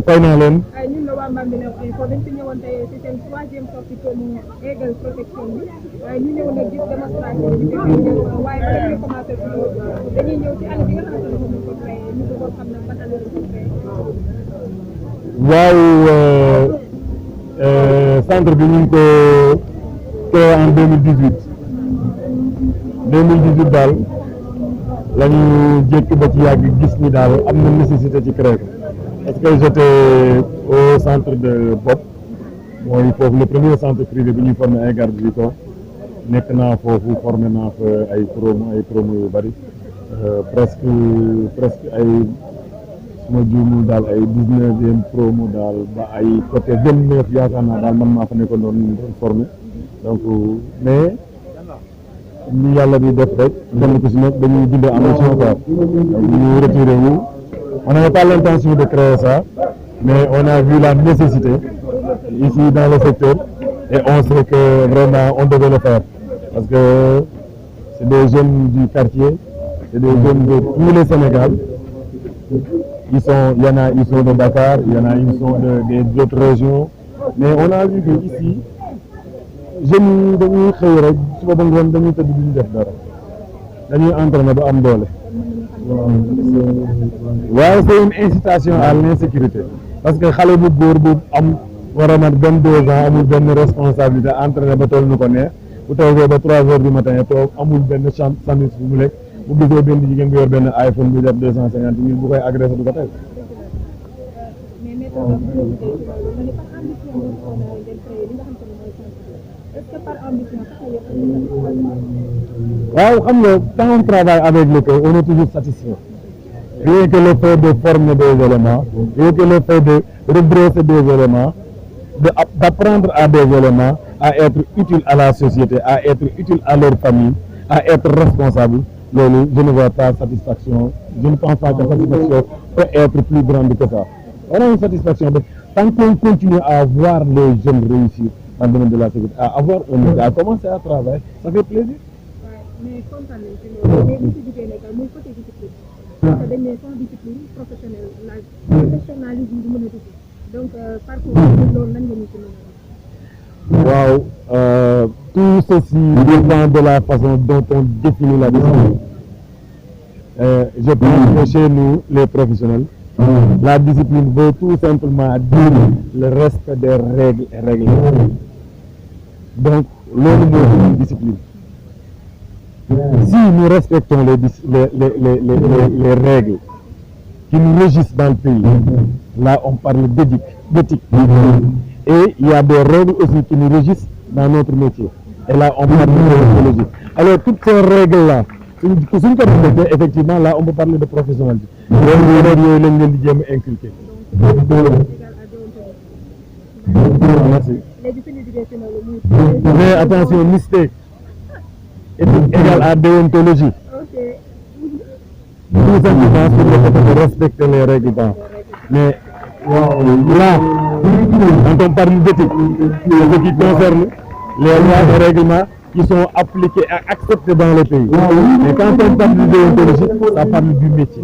fay naa leen. ñun la waa Bambilor Info dañ fi ñëwoon tey ci seen 3e sortie pour mu égal protection bi waaye ñu ñëwoon nag gis démonstration bi waaye bala ñuy commencé dañuy ñëw ci année bi nga xamante ne moom lañ ko créé ñu bëggoon xam ne ban année lañ ko créé. waaw centre bi ñu ngi ko créé en 2018 daal la ñu jékki ba ci yàgg gis ni daal am na nécessité ci créé ko. Parce que j'étais au centre de Bopp mooy foofu le premier centre privé bi ñuy formé ay gardes du corps nekk naa foofu formé naa fa ay promo yu bari presque ay suma juumul daal ay 19e promo daal ba ay côté 29 yaakaar naa daal man maa fa nekkoon doon formé donc mais ni yàlla di def rek kenn ku si nekk dañuy dundee ambition quoi donc ñu retiré wu. On n'avait pas l'intention de créer ça, mais on a vu la nécessité ici dans le secteur et on sait que vraiment on devait le faire. Parce que c'est des jeunes du quartier, c'est des jeunes de tous les Sénégal. Il y en a, ils sont de Dakar, il y en a, ils sont d'autres régions. Mais on a vu que ici, jeunes yi dañuy xëy rek suba ba ngoon dañuy tëdd duñu def dara dañuy entraîner ba am doole. waaw c'est une incitation à l'insécurité parce que xale bu góor bu am war a mat 22 ans amul benn responsabilité entraîné ba toll nu ko neex bu toogee ba 3 heures du matin toog amul benn sandwich bu mu lekk bu gisee benn jigéen bu yor benn iPhone bu def 250 000 bu koy agressé du ko tey. waaw xam nga quand on travaille avec le cœur on est toujours satisfait. Rien que le fait de former des éléments, rien que le fait de redresser des éléments, d'apprendre à des éléments à être utile à la société, à être utile à leur famille, à être responsable, je ne vois pas satisfaction. Je ne pense pas que la satisfaction peut être plus grande que ça. On a une satisfaction. Tant qu'on continue à voir les jeunes réussir dans le domaine de la sécurité, à commencer à travailler, ça fait plaisir. Mais kontaan nañ ci loolu mais li ci duggee nekk muy côté discipline parce que dañ ne sans discipline professionnalisme du mën a dugg donc parcours loolu nan nga ñu ci mën a waaw tout ceci dépend de la façon dont on définit la discipline. Je pense que chez nous les professionnels la discipline veut tout simplement dire le respect des règles et règlements. Donc loolu mooy une discipline. Si nous respectons les règles qui nous régissent dans le pays, là on parle d'éthique. Et il y a des règles aussi qui nous régissent dans notre métier. Et là on parle de déontologie. Alors toutes ces règles-là, effectivement là on peut parler de professionnalisme. Inculquer. Merci. Mais attention, mistake. Est égal à déontologie. Tout simplement sur le fait de respecter les règlements. Mais là, quand on parle d'éthique, c'est ce qui concerne les lois et règlements qui sont appliqués et acceptés dans le pays. Mais quand on parle de déontologie, ça parle du métier.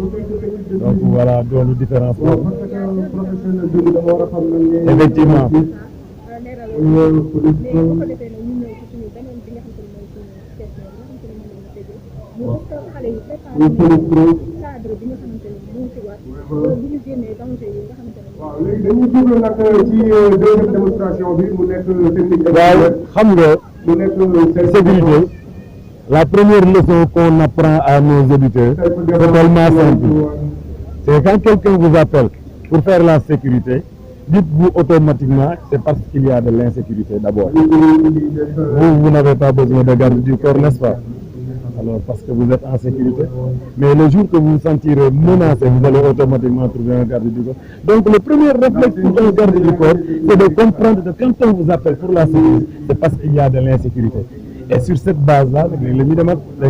Donc voilà, dans les différences. Effectivement. dañuy jublu nag ci deuxième démonstration bi mu nekk technique. waaw xam nga sécurité la première leçon qu'on apprend à nos auditeurs c'est tellement simple. C'est quand quelqu'un vous appelle pour faire la sécurité, dites-vous automatiquement c'est parce qu'il y a de l'insécurité d'abord. Vous n'avez pas besoin de garde du corps, n'est-ce pas? Alors parce que vous êtes en sécurité, mais le jour que vous vous sentirez menacé, vous allez automatiquement trouver un garde du corps. Donc le premier réflexe pour un garde du corps, c'est de comprendre que quand on vous appelle pour la sécurité, c'est parce qu'il y a de l'insécurité. Et sur cette base-là, la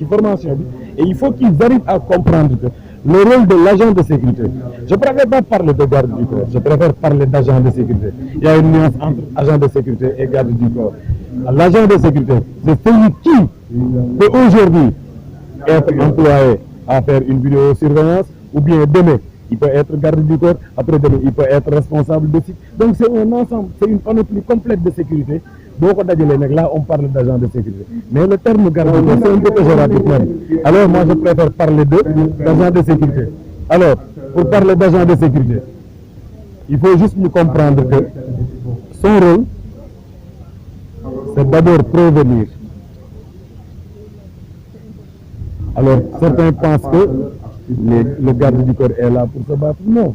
formation, et il faut qu'ils arrivent à comprendre que le rôle de l'agent de sécurité, je ne préfère pas parler de garde du corps, je préfère parler d'agent de sécurité. Il y a une nuance entre agent de sécurité et garde du corps. L'agent de sécurité, c'est celui qui peut aujourd'hui être employé à faire une vidéosurveillance, ou bien demain, il peut être garde du corps, après demain, il peut être responsable de site. Donc c'est un ensemble, c'est une panoplie complète de sécurité. Là, on parle d'agent de sécurité. Mais le terme garde du corps, c'est un peu péjoratif même. Alors moi, je préfère parler d'agent de sécurité. Alors, pour parler d'agent de sécurité, il faut juste nous comprendre que son rôle, c'est d'abord prévenir. Alors, certains pensent que le garde du corps est là pour se battre. Non.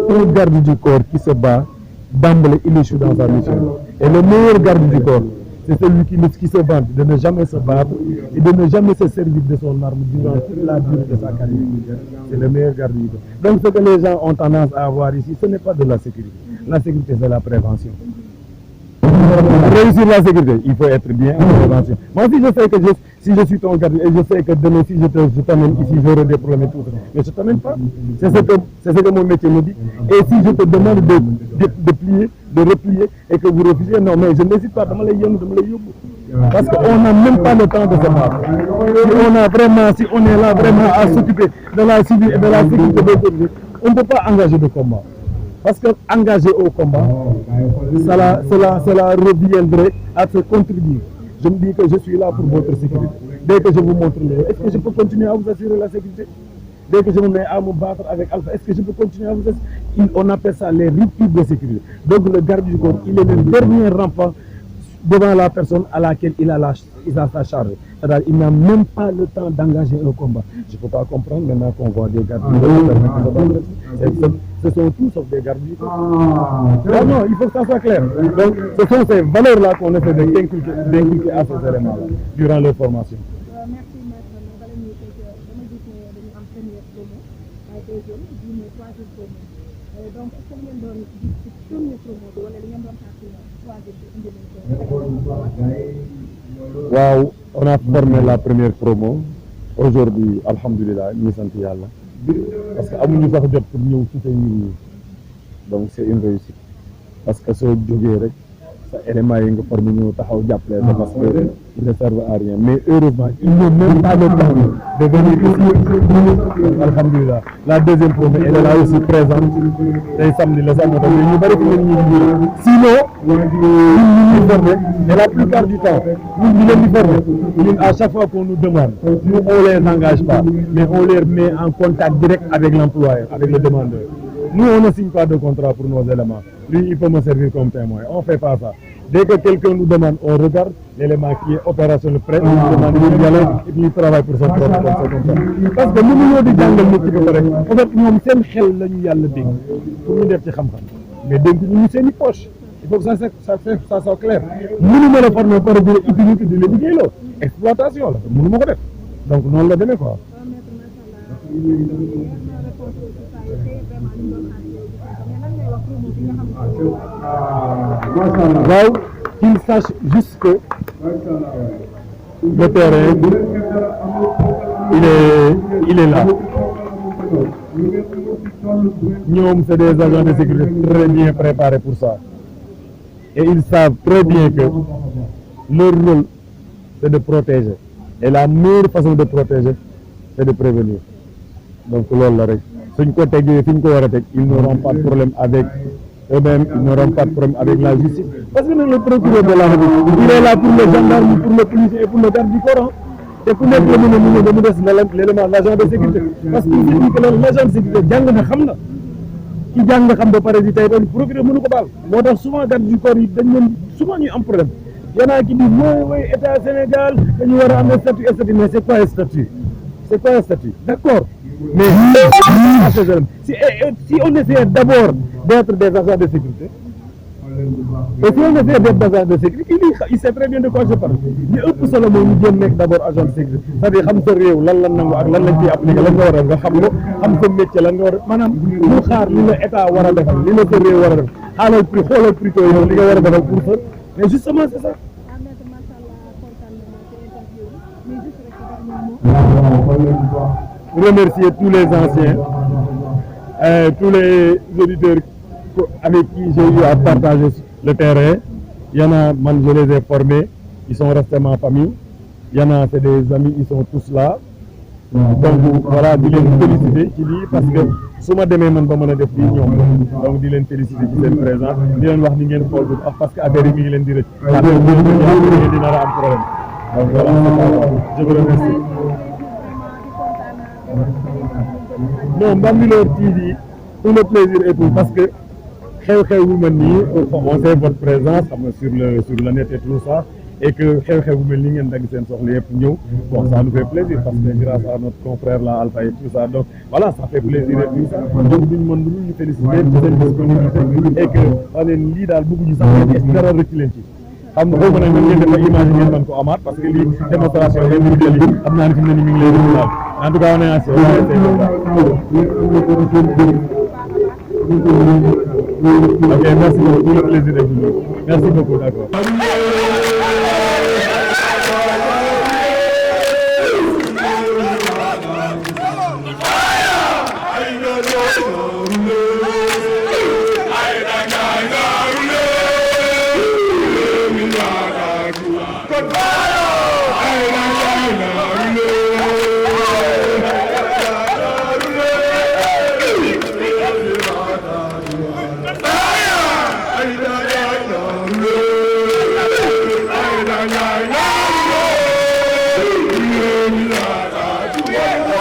Un garde du corps qui se bat, d'emblée, il échoue dans sa mission. Et le meilleur garde du corps, c'est celui qui se vante de ne jamais se battre et de ne jamais se servir de son arme durant toute la durée de sa carrière. C'est le meilleur garde du corps. Donc, ce que les gens ont tendance à avoir ici, ce n'est pas de la sécurité. La sécurité, c'est la prévention. Pour réussir la sécurité, il faut être bien en prévention. Moi, si je sais que si je suis ton garde et je sais que demain, si je t'amène ici, j'aurai des problèmes et tout ça. Mais je ne t'amène pas. C'est ce que mon métier me dit. Et si je te demande de plier, de replier et que vous refusez, non, mais je n'hésite pas de me les yóbbu. Parce qu'on n'a même pas le temps de se battre. Si on est là vraiment à s'occuper de la civile et de la sécurité des autres, on ne peut pas engager de combat. Parce que engager au combat, cela reviendrait à se contredire. Je me dis que je suis là pour votre sécurité. Dès que je vous montre est-ce que je peux continuer à vous assurer la sécurité? Dès que je me mets à me battre avec Alpha, est-ce que je peux continuer à vous assurer? On appelle ça les ruptures de sécurité. Donc le garde du corps, il est le dernier rempart devant la personne à laquelle il a sa charge. C'est-à-dire qu'il n'a même pas le temps d'engager un combat. Je ne peux pas comprendre maintenant qu'on voit des gardes du corps. Ce sont tous sauf des gardes du corps. Non, il faut que ça soit clair. Donc, ce sont ces valeurs-là qu'on essaie d'inculquer à ces éléments-là durant leur formation. Merci maître bala ñuy tëj dama gis ne dañu am première promo ay deuxième bii mooy troisième promo donc est-ce que li ngeen doon gis ci première promo bi wala li ngeen doon xaar ci troisième bi indi nañ ko. Waaw, on a formé la première promo. Aujourd'hui, alhamdulillah, ñu sant yàlla. Parce que amuñu sax jot pour ñëw soutenir ñi. Donc c'est une réussite. Parce que soo jógee rek sa élément yi nga formé ñëw taxaw jàppale parce que il ne servent à rien. Mais heureusement, il n'a même pas le temps de venir ici. Alhamdulillah. La deuxième promo, elle est là aussi présente. C'est samedi, le samedi. Ñu bari fi leen ñuy sinon, ñun formé, et la plupart du temps, ñun leen di formé, à chaque fois qu'on nous demande, nous on les engage pas, mais on les met en contact direct avec l'employeur, avec le demandeur. Nous, on ne signe pas de contrat pour nos éléments. Lui, il peut me servir comme témoin. On ne fait pas ça. Dès que quelqu'un nous demande, on regarde l'élément qui est opérationnel prêt, on nous demande de y aller et puis il travaille pour son propre compte. Parce que nous, nous disons que nous sommes en fait, nous sommes xel la ñu yàlla dégg pour ñu def ci xam-xam. Mais dégg ñu seen poche. Il faut que ça soit clair. Nous la former par de utilité de liggéeyloo. Exploitation la. Mënu ma ko def. Donc noonu la demee quoi. Waaw, qu'il sache juste que le terrain, il est là. Nous, c'est des agents de sécurité très bien préparés pour ça. Et ils savent très bien que leur rôle, c'est de protéger. Et la meilleure façon de protéger, c'est de prévenir. Donc, ils n'auront pas de problème avec eux-mêmes, ils n'auront pas de problème avec la justice. Parce que le procureur de la République, il est là pour les gendarmes, pour le policier et pour le garde du corps. Et pour l'élément de l'agent de sécurité. Parce qu'il dit que l'agent de sécurité, qui jàng xam ba pare di tey doon procureur mënu ko baal moo tax souvent garde du corps yi dañ leen souvent ñuy am problème y'en a qui disent mooy état Sénégal dañu war a am statut mais c'est quoi un statut d'accord mais si on essayait d'abord d'être des agents de sécurité. Et si on essaie d'être agent de sécurité il sait très bien de quoi je parle li ëpp solo mooy ñu jéem nekk d'abord agent de sécurité c'est-à-dire xam sa réew lan la nangu ak lan lañ ciy appliqué lan nga war a def nga xam ko xam sa métier lan nga war a maanaam mu xaar li la état war a defal li la sa réew war a def xaalal prix xoolal plutôt yow li nga war a defal pour ça mais justement c'est ça. Remercier tous les anciens, tous les auditeurs avec qui j'ai eu à partager le terrain. Il y en a, man, je les ai formés, ils sont restés ma famille. Il y en a, c'est des amis, ils sont tous là. Donc voilà, di leen féliciter ci lii parce que su ma demee man ba mën a def lii ñoom donc di leen féliciter ci seen présence di leen wax ni ngeen xool bu baax parce que affaire yi mi ngi leen di rëcc parce que bu ñu yaa dina la am problème donc voilà je vous remercie. Non, Bambilor TV, tout le plaisir et tout parce que xew-xew bu mel nii on sait votre présence xam nga sur le net et tout ça et que xew-xew bu mel nii ngeen dagg seen soxla yëpp ñëw bon ça nous fait plaisir parce que grâce à notre confrère là Alpha et tout ça donc voilà ça fait plaisir et tout ça donc duñ mën lu ñu féliciter ci seen disponibilité et que xam ne lii daal bëgguñu sax ngeen dara rëcc leen ci xam nga foofu nag ngeen def image ngeen mën ko amaat parce que lii démonstration individuelle yi xam naa ne fi mu ne nii mi ngi lay déglu daal en tout cas on est assez ok merci beaucoup tout le plaisir est venu merci beaucoup d'accord. Yeah.